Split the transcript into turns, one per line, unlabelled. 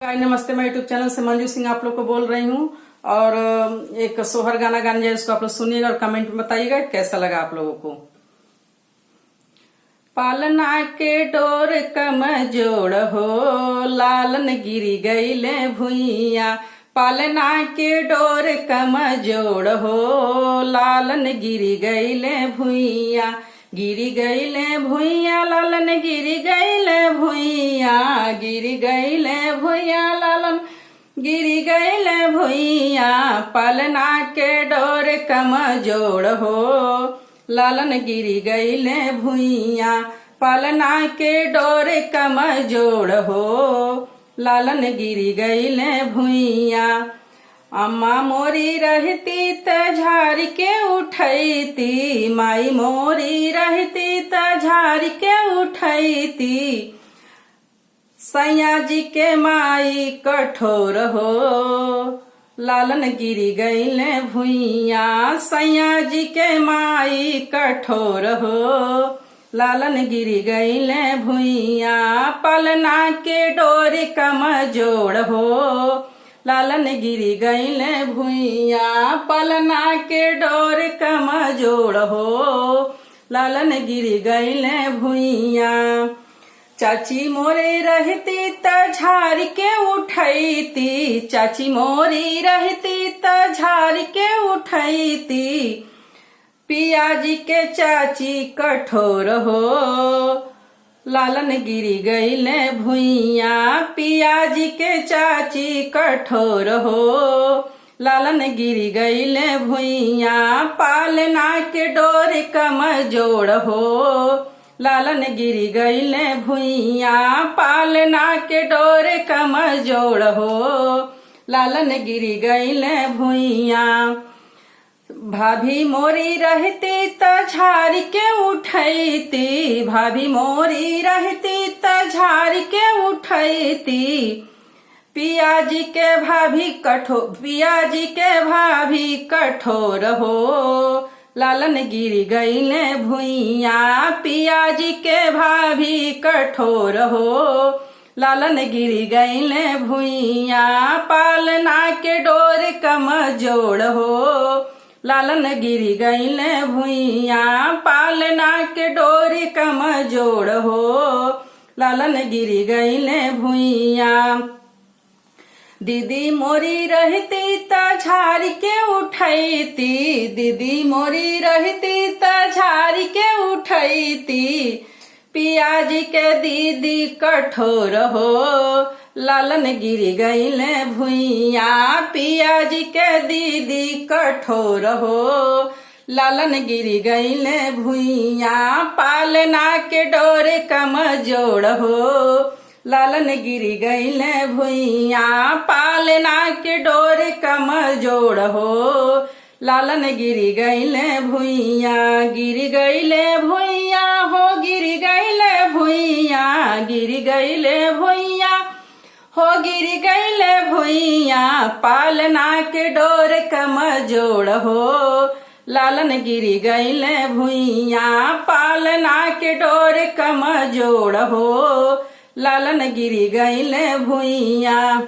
हाय नमस्ते, मैं YouTube channel से मंजू सिंह आप लोग को बोल रही हूँ। और एक सोहर गाना गाने जाए, उसको आप लोग सुनिएगा और कमेंट में बताइएगा कैसा लगा आप लोगों को। पालना के डोर कमजोर हो, लालन गिरी गईले भुइया। पालना के डोर कमजोर हो, लालन गिरी गईले भुइया। गिरी गईले भुइया लालन गिरी गईले भुइया। गिरी गईले भुइया लालन गिरी गईले भुइया। पालना के डोर कमजोर हो, लालन गिरी गईले भुइया। पालना के डोर कमजोर हो, लालन गिरी गईले भुइया। अम्मा मोरी रहती त झाड़ के उठैती, माई मोरी रहती त झाड़ के उठैती। सैया जी के माई कठोर हो, लालन गिरी गईले भुइया। सैया जी के माई कठोर हो, लालन गिरी गईले भुइया। पालना के डोर कमजोर हो, लालन गिरी गईले भुइया। पालना के डोर कमजोर हो, लालन गिरी गईले भुइया। चाची मोरे रहती त झाड़ के उठैती, चाची मोरी रहती त झाड़ के उठैती। पिया जी के चाची कठोर हो, लालन गिरी गईले भुइया। पिया जी के चाची कठोर हो, लालन गिरी गईले भुइया। पालना के डोर कमजोर हो, लालन गिरी गईले भुइया। पालना के डोर कमजोर हो, लालन गिरी गईले भुइया। भाभी मोरी रहती त झाड़ के उठैती, भाभी मोरी रहती त झाड़ के उठैती। पिया जी के भाभी कठोर हो, लालन गिरी गईले भुइया। पिया जी के भाभी कठोर हो, लालन गिरी गईले भुइया। पालना के डोर कमजोर हो, लालन गिरी गईले भुइया। पालना के डोर कमजोर हो, लालन गिरी गईले भुइया। दीदी मोरी रहती त झाड़ के उठैती, दीदी मोरी रहती त झाड़ के उठैती। पिया जी के दीदी कठोर हो, लालन गिरी गईले भुइया। पिया जी के दीदी कठोर हो, लालन गिरी गईले भुइया। पालना के डोर कमजोर हो, लालन गिरी गईले भुइया। पालना के डोर कमजोर हो, लालन गिरी गईले भुइया। गिरी गईले भुइया हो, गिरी गईले भुइया। गिरी गईले भुइया हो, गिरी गईले भुइया। पालना के डोर कमजोर हो, लालन गिरी गईले भुइया। पालना के डोर कमजोर हो, लालन गिरी गईले भुइया।